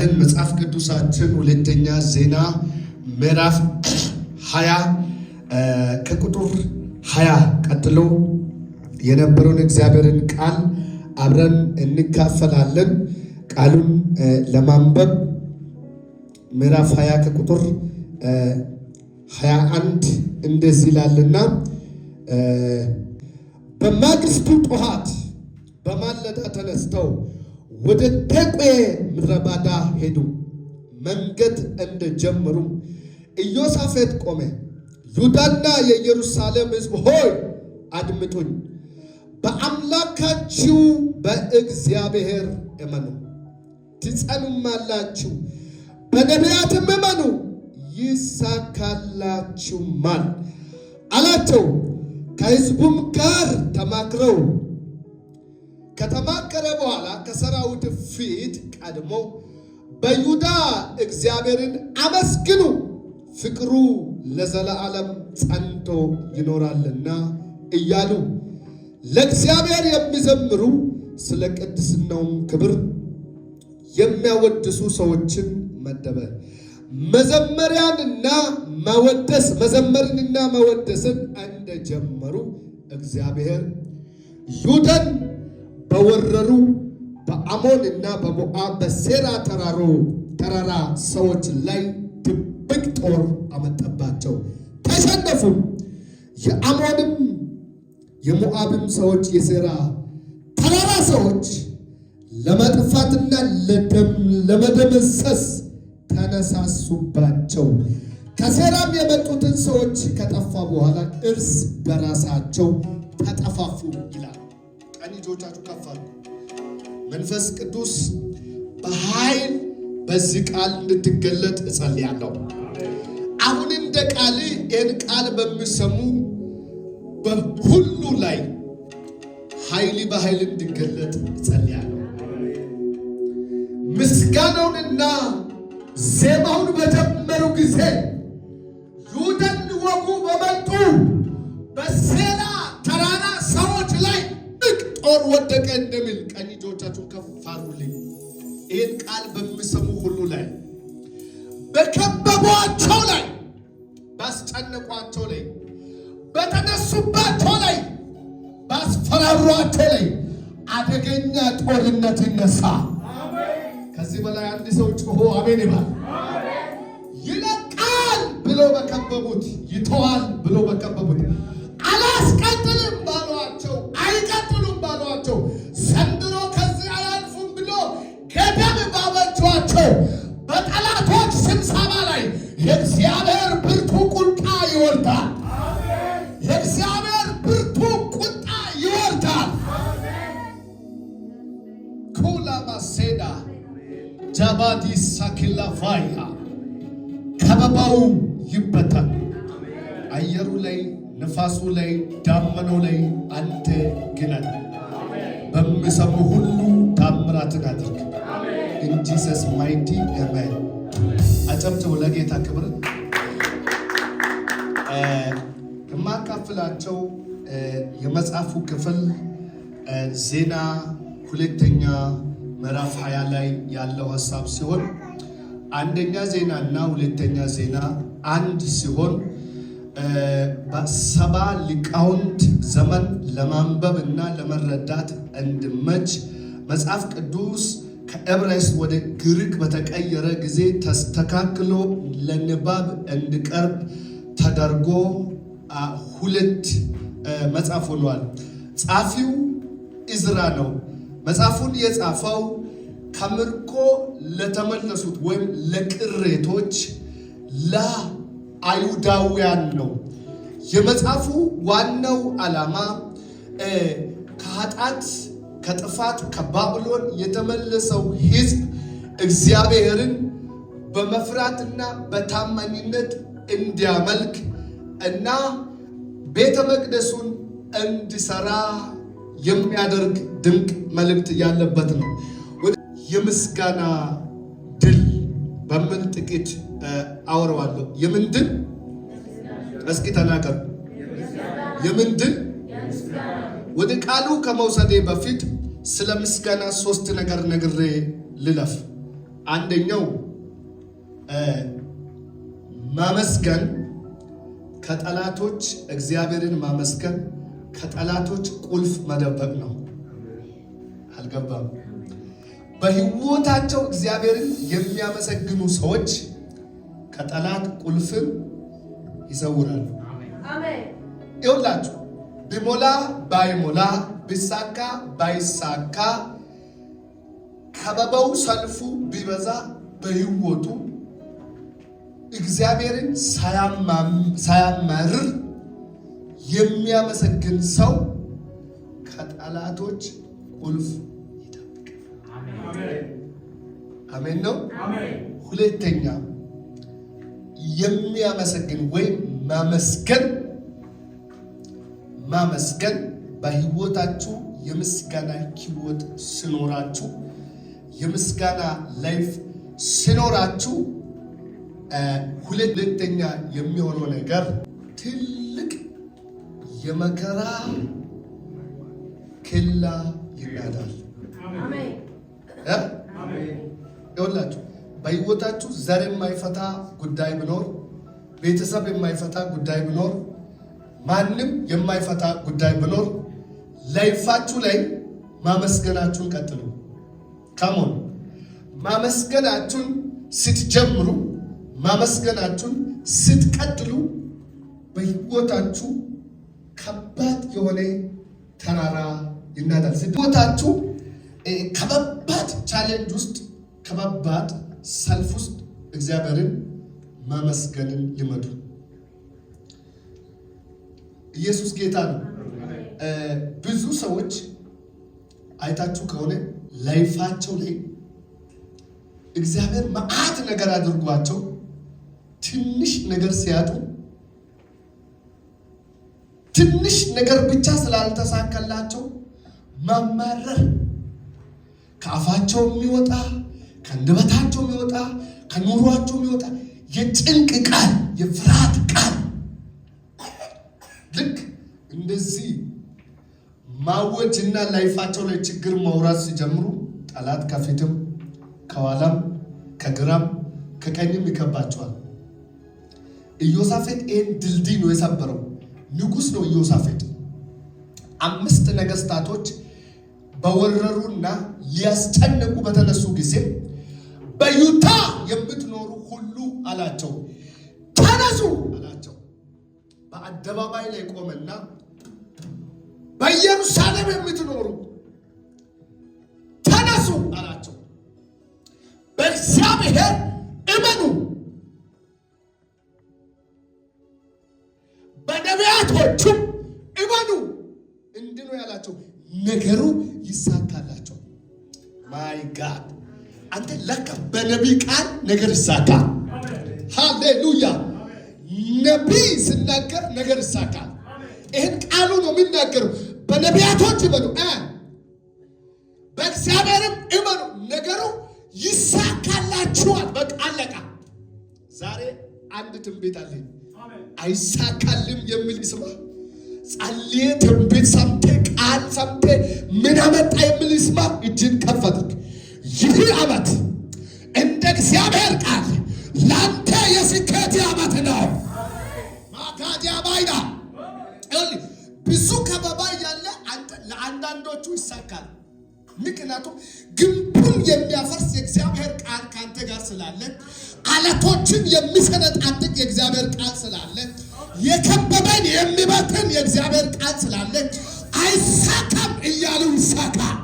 መጽሐፍ ቅዱሳችን ሁለተኛ ዜና ምዕራፍ 20 ከቁጥር 20 ቀጥሎ የነበረውን እግዚአብሔርን ቃል አብረን እንካፈላለን። ቃሉን ለማንበብ ምዕራፍ 20 ከቁጥር 21 እንደዚህ ይላልና በማግስቱ ጠዋት በማለዳ ተነስተው ወደ ተቆየ ምድረ በዳ ሄዱ። መንገድ እንደጀመሩ ኢዮሳፍጥ ቆመ፣ ይሁዳና የኢየሩሳሌም ሕዝብ ሆይ አድምጡኝ፣ በአምላካችሁ በእግዚአብሔር እመኑ ትጸኑማላችሁ፣ በነቢያትም እመኑ ይሳካላችሁማል አላቸው። ከሕዝቡም ጋር ተማክረው ከተማከረ በኋላ ከሰራዊት ፊት ቀድሞ በይሁዳ እግዚአብሔርን አመስግኑ፣ ፍቅሩ ለዘላለም ጸንቶ ይኖራልና እያሉ ለእግዚአብሔር የሚዘምሩ ስለ ቅድስናውም ክብር የሚያወድሱ ሰዎችን መደበ። መዘመርንና መወደስን እንደጀመሩ እግዚአብሔር ይሁዳን በወረሩ በአሞንና በሞዓብ በሴራ ተራራ ሰዎች ላይ ድብቅ ጦር አመጣባቸው፣ ተሸነፉ። የአሞንም የሞዓብም ሰዎች የሴራ ተራራ ሰዎች ለማጥፋትና ለመደመሰስ ተነሳሱባቸው። ከሴራም የመጡትን ሰዎች ከጠፋ በኋላ እርስ በራሳቸው ተጠፋፉ ይላል። ቀኝ እጆቻችሁ ከፍ አድርጉ። መንፈስ ቅዱስ በኃይል በዚህ ቃል እንድትገለጥ እጸልያለሁ። አሁን እንደ ቃል ይህን ቃል በሚሰሙ በሁሉ ላይ በኃይል እንዲገለጥ እጸልያለሁ። ምስጋናውንና ዜማውን በጀመሩ ጊዜ ይሁዳን ሊወጉ በመጡ በሴራ ተራራ ሰዎች ላይ ጦር ወደቀ እንደሚል ቀኝ እጆቻችሁን ከፍ አድርጉልኝ። ይህን ቃል በሚሰሙ ሁሉ ላይ በከበቧቸው ላይ፣ ባስጨነቋቸው ላይ፣ በተነሱባቸው ላይ፣ ባስፈራሯቸው ላይ አደገኛ ጦርነት ይነሳ። ከዚህ በላይ አንድ ሰው ጮሆ አሜን ይባል። ይለቃል ብሎ በከበቡት፣ ይተዋል ብሎ በከበቡት፣ አላስቀጥልም ባሏቸው፣ አይቀጥሉም ባሏቸው፣ ዘንድሮ ከዚህ አያልፉም ብሎ ገደብ ባበጇቸው በጠላቶች ስብሰባ ላይ የእግዚአብሔር ብርቱ ቁጣ ይወርዳል። የእግዚአብሔር ብርቱ ቁጣ ይወርዳል። ኩላ ማሴዳ ጃባዲ ሳኪላ ፋያ ከበባው ይበታል። አየሩ ላይ፣ ነፋሱ ላይ፣ ዳመናው ላይ አንተ ግነን። በሚሰሙ ሁሉ ታምራትን አድርግ። ኢን ጂሰስ ማይቲ አሜን። አጨብጭቡ ለጌታ ክብር። የማካፍላቸው የመጽሐፉ ክፍል ዜና ሁለተኛ ምዕራፍ 20 ላይ ያለው ሐሳብ ሲሆን አንደኛ ዜና እና ሁለተኛ ዜና አንድ ሲሆን በሰባ ሊቃውንት ዘመን ለማንበብ እና ለመረዳት እንዲመች መጽሐፍ ቅዱስ ከዕብራይስጥ ወደ ግሪክ በተቀየረ ጊዜ ተስተካክሎ ለንባብ እንዲቀርብ ተደርጎ ሁለት መጽሐፍ ሆኗል። ጻፊው ኢዝራ ነው። መጽሐፉን የጻፈው ከምርኮ ለተመለሱት ወይም ለቅሬቶች ለአይሁዳውያን ነው። የመጽሐፉ ዋናው ዓላማ ከኃጢአት ከጥፋት ከባቢሎን የተመለሰው ሕዝብ እግዚአብሔርን በመፍራትና በታማኝነት እንዲያመልክ እና ቤተ መቅደሱን እንዲሰራ የሚያደርግ ድንቅ መልእክት ያለበት ነው። የምስጋና ድል በምን ጥቂት አወራዋለሁ። የምን ድል? እስኪ ተናገሩ። የምን ድል? ወደ ቃሉ ከመውሰዴ በፊት ስለ ምስጋና ሶስት ነገር ነግሬ ልለፍ። አንደኛው ማመስገን ከጠላቶች እግዚአብሔርን ማመስገን ከጠላቶች ቁልፍ መደበቅ ነው። አልገባም? በህይወታቸው እግዚአብሔርን የሚያመሰግኑ ሰዎች ከጠላት ቁልፍን ይሰውራሉ። አሜን። ይኸውላችሁ ቢሞላ ባይሞላ ቢሳካ ባይሳካ ከበባው ሰልፉ ቢበዛ በህይወቱ እግዚአብሔርን ሳያማርር የሚያመሰግን ሰው ከጠላቶች ቁልፍ ይጠብቃል። አሜን ነው። ሁለተኛ የሚያመሰግን ወይም ማመስገን በህይወታችሁ የምስጋና ህይወት ሲኖራችሁ የምስጋና ላይፍ ሲኖራችሁ ሁለተኛ የሚሆነው ነገር ትልቅ የመከራ ኬላ ይናዳል። አሜን። ይኸውላችሁ በህይወታችሁ ዘር የማይፈታ ጉዳይ ቢኖር፣ ቤተሰብ የማይፈታ ጉዳይ ቢኖር፣ ማንም የማይፈታ ጉዳይ ቢኖር ላይፋችሁ ላይ ማመስገናችሁን ቀጥሉ። ካሞን ማመስገናችሁን ስትጀምሩ ማመስገናችሁን ስትቀጥሉ በህይወታችሁ ከባድ የሆነ ተራራ ይናዳል። ህይወታችሁ ከባድ ቻሌንጅ ውስጥ ከባድ ሰልፍ ውስጥ እግዚአብሔርን ማመስገንን ልመዱ። ኢየሱስ ጌታ ነው። ብዙ ሰዎች አይታችሁ ከሆነ ላይፋቸው ላይ እግዚአብሔር መዓት ነገር አድርጓቸው ትንሽ ነገር ሲያጡ ትንሽ ነገር ብቻ ስላልተሳካላቸው ማማረር ከአፋቸው የሚወጣ ከአንደበታቸው የሚወጣ ከኑሯቸው የሚወጣ የጭንቅ ቃል የፍርሃት ቃል ልክ እንደዚህ ማወጅና ላይፋቸው ላይ ችግር ማውራት ሲጀምሩ ጠላት ከፊትም ከኋላም ከግራም ከቀኝም ይከባቸዋል። ኢዮሳፌጥ ይህን ድልድይ ነው የሰበረው። ንጉሥ ነው ኢዮሳፌጥ። 5 ነገስታቶች በወረሩና ሊያስጨንቁ በተነሱ ጊዜ በይሁዳ የምትኖሩ ሁሉ አላቸው ተነሱ አላቸው። በአደባባይ ላይ ቆመና በኢየሩሳሌም የምትኖሩ ተነሱ አላቸው። በእግዚአብሔር እመኑ፣ በነቢያቶቹም እመኑ። እንዲህ ነው ያላቸው፣ ነገሩ ይሳካላቸው። ማይ ጋድ አንተ ለካ በነቢይ ቃል ነገር ይሳካል። ሃሌሉያ! ነቢይ ሲናገር ነገር ይሳካል። ይህን ቃሉ ነው የሚናገረው። በነቢያቶች እመኑ፣ በእግዚአብሔርም እመኑ፣ ነገሩ ይሳካላችኋል። በቃ አለቃ። ዛሬ አንድ ትንቢት አለኝ። አይሳካልም የሚል ይስማ። ጸልዬ ትንቢት ሰምቴ ቃል ሰምቴ ምን አመጣ የሚል ይስማ። እጅን ከፍ አድርግ። ይህ ዓመት እንደ እግዚአብሔር ቃል ላንተ የስኬት ዓመት ነው። ማጋዲያ ባይዳ ብዙ ከበባ ያለ ለአንዳንዶቹ ይሳካል። ምክንያቱም ግንቡን የሚያፈርስ የእግዚአብሔር ቃል ካንተ ጋር ስላለ፣ አለቶችን የሚሰነጣጥቅ የእግዚአብሔር ቃል ስላለ፣ የከበበን የሚበትን የእግዚአብሔር ቃል ስላለ አይሳካም እያሉ ይሳካል።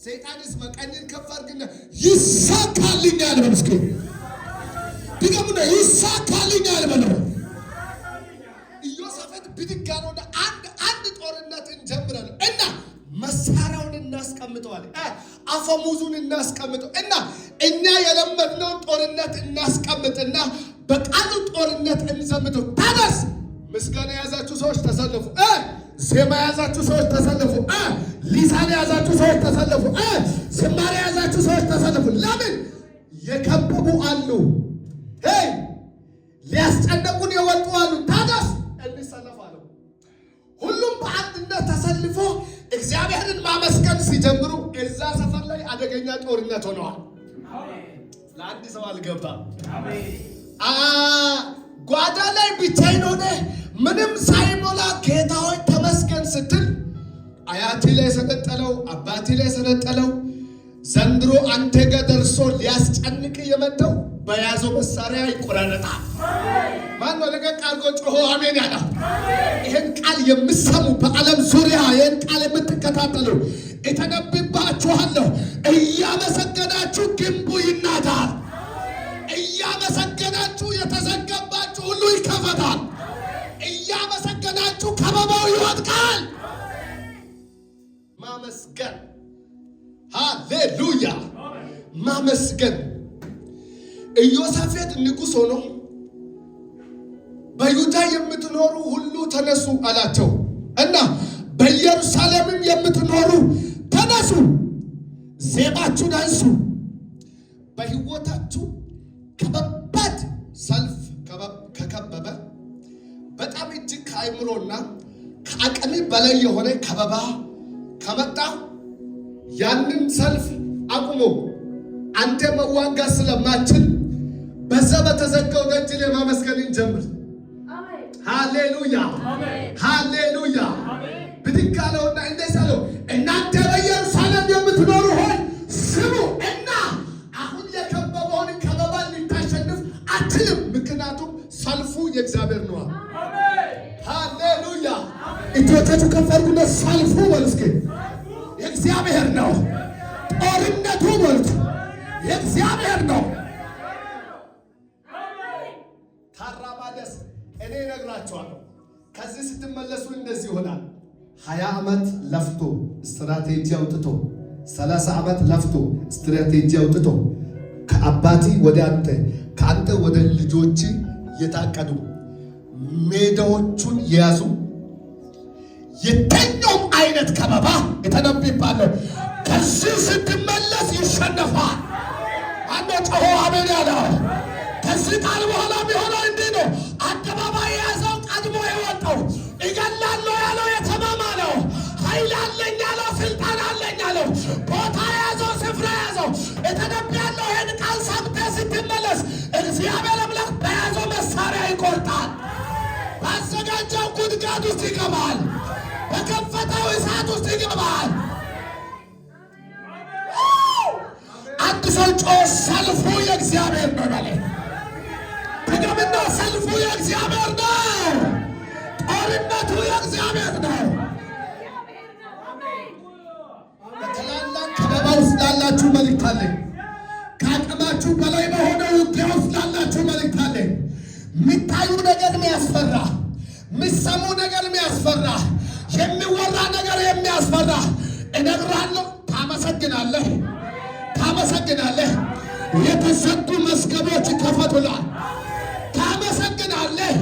ሰይጣንስ መቀኝን ከፍ አድርግና ይሳካልኛል በምስኪ ድገሙና ይሳካልኛል በለው። ኢዮሳፌጥ ብድግ አለ። ወደ አንድ ጦርነት እንጀምራለን እና መሳሪያውን እናስቀምጠዋለን፣ አፈሙዙን እናስቀምጠው እና እኛ የለመድነውን ጦርነት እናስቀምጥና በቃሉ ጦርነት እንዘምተው። ታደስ ምስጋና የያዛችሁ ሰዎች ተሰለፉ። ዜማ የያዛችሁ ሰዎች ተሰለፉ። ሊሳን የያዛችሁ ሰዎች ተሰለፉ። ዝማሬ የያዛችሁ ሰዎች ተሰለፉ። ለምን የከበቡ አሉ? ሊያስጨነቁን የወጡ አሉ። ታደስ እንሰለፋለን። ሁሉም በአንድነት ተሰልፎ እግዚአብሔርን ማመስገን ሲጀምሩ እዛ ሰፈር ላይ አደገኛ ጦርነት ሆነዋል። ለአንድ ሰው አልገባም። ጓዳ ላይ ብቻዬን ሆነ ምንም ሳይሞላ ጌታ ሆይ ተመስገን ስትል አያቴ ላይ ሰነጠለው፣ አባቴ ላይ ሰነጠለው። ዘንድሮ አንተ ጋር ደርሶ ሊያስጨንቅ የመጣው በያዘው መሳሪያ ይቆራረጣል። ማን ነው ለቀቅ አድርጎ ጮሆ አሜን ያለው? ይሄን ቃል የምትሰሙ በዓለም ዙሪያ ይሄን ቃል የምትከታተሉ እተነብባችኋለሁ። እያመሰገናችሁ ግንቡ ይናዳል። እያመሰገናችሁ የተዘጋባችሁ ሁሉ ይከፈታል። እያመሰገናችሁ ከበባው ይወድቃል። ማመስገን፣ ሃሌሉያ ማመስገን። ኢዮሳፍጥ ንጉሥ ሆኖ በይሁዳ የምትኖሩ ሁሉ ተነሱ አላቸው እና በኢየሩሳሌምም የምትኖሩ ተነሱ፣ ዜማችሁን አንሱ። በሕይወታችሁ ከባድ ሰልፍ ከከበበ በጣም እጅግ ከአእምሮና ከአቅም በላይ የሆነ ከበባ ከመጣ ያንን ሰልፍ አቁሞ አንተ መዋጋት ስለማትችል በዛ በተዘጋው ደጅ ላይ ማመስገንን ጀምር። ሃሌሉያ ሃሌሉያ። ብድግ አለውና እንደዚህ አለው፣ እናንተ በኢየሩሳሌም የምትኖሩ ሆይ ስሙ እና አሁን የከበበውን ከበባ ልታሸንፍ አትችልም፣ ምክንያቱም ሰልፉ የእግዚአብሔር ነው። ሃሌሉያ። እጆቻችሁ ከፍ አድርጉና ሰልፉ በሉ እስኪ የእግዚአብሔር ነው። ጦርነቱ በሉት የእግዚአብሔር ነው። ታራባደስ እኔ እነግራችኋለሁ፣ ከዚህ ስትመለሱ እንደዚህ ይሆናል። 20 ዓመት ለፍቶ ስትራቴጂ አውጥቶ 30 ዓመት ለፍቶ ስትራቴጂ አውጥቶ ከአባቲ ወደ አንተ ከአንተ ወደ ልጆች የታቀዱ ሜዳዎቹን የያዙ የተኛውም አይነት ከበባ የተነብይባለሁ ከዚህ ስትመለስ ይሸነፋል። አንተ ጮሆ አሜን ያለው ከዚህ ቃል በኋላ የሚሆነው እንዲህ ነው። አደባባይ የያዘው ቀድሞ የወጣው እገላለሁ ያለው የተማማለው ኃይል አለኝ ያለው ስልጣን አለኝ ያለው ቦታ የያዘው ስፍራ የያዘው የተነብያለሁ። ይህን ቃል ሰምተህ ስትመለስ እግዚአብሔር አምላክ በያዘው መሳሪያ ይቆርጣል። ባዘጋጀው ጉድጓድ ውስጥ ይገባል። በከፈተው እሳት ውስጥ ይገባል። አንድ ሰው ጮህ ሰልፉ የእግዚአብሔር ነው በለ። ድገምና ሰልፉ የእግዚአብሔር ነው። ጦርነቱ የእግዚአብሔር ነው። በታላላቅ ከበባ ውስጥ ላላችሁ መልእክት አለኝ። ከአቅማችሁ በላይ በሆነ ውጊያ ውስጥ ላላችሁ መልእክት አለኝ። የሚታዩ ነገር የሚያስፈራ፣ የሚሰሙ ነገር የሚያስፈራ፣ የሚወራ ነገር የሚያስፈራ እነግራለሁ። ታመሰግናለህ፣ ታመሰግናለህ። የተሰጡ መስገቦች ከፈቱላል። ታመሰግናለህ።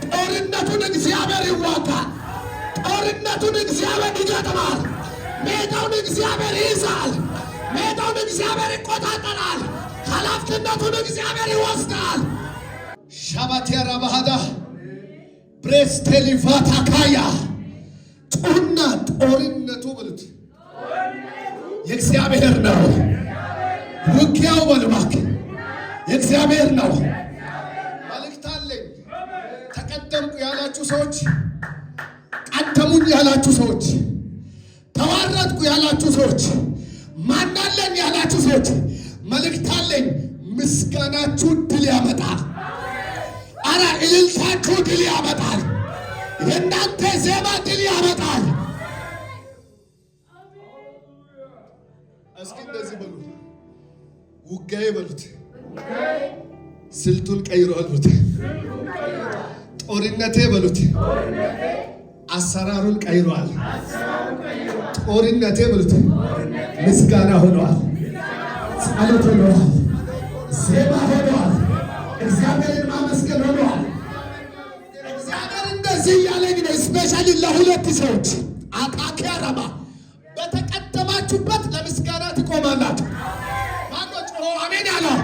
ጦርነቱን እግዚአብሔር ይዋጋል። ጦርነቱን እግዚአብሔር ይገጥማል። ሜዳውን እግዚአብሔር ይይዛል። ሜዳውን እግዚአብሔር ይቆጣጠራል። ኃላፊነቱን እግዚአብሔር ይወስዳል። ሻባቴራ ባህዳ ብሬስቴሊቫታ ካያ ጩና ጦርነቱ ብሉት የእግዚአብሔር ነው። ውጊያው በልባክ የእግዚአብሔር ነው። መልእክት አለኝ። ተቀደምኩ ያላችሁ ሰዎች፣ ቀደሙኝ ያላችሁ ሰዎች፣ ተዋረድኩ ያላችሁ ሰዎች፣ ማናለን ያላችሁ ሰዎች መልእክት አለኝ። ምስጋናችሁ ድል ያመጣል። አረ እልልታችሁ ድል ያመጣል። የእናንተ ዜማ ድል ያመጣል። እስኪ እንደዚህ በሉ፣ ውጋዬ በሉት፣ ስልቱን ቀይሯል በሉት፣ ጦርነቴ በሉት፣ አሰራሩን ቀይሯል። ጦርነቴ በሉት፣ ምስጋና ሆኗል፣ ጸሎት ሆኗል፣ ዜማ ሆኗል፣ እግዚአብሔርን ማመስገን ሆኗል። እግዚአብሔር እንደዚህ እያለኝ ነው። ስፔሻሊ ለሁለት ሰዎች አቃቂ አረባ በተቀደማችሁበት ለምስጋና ትቆማላችሁ። ማኖ ጮሆ አሜን ያለው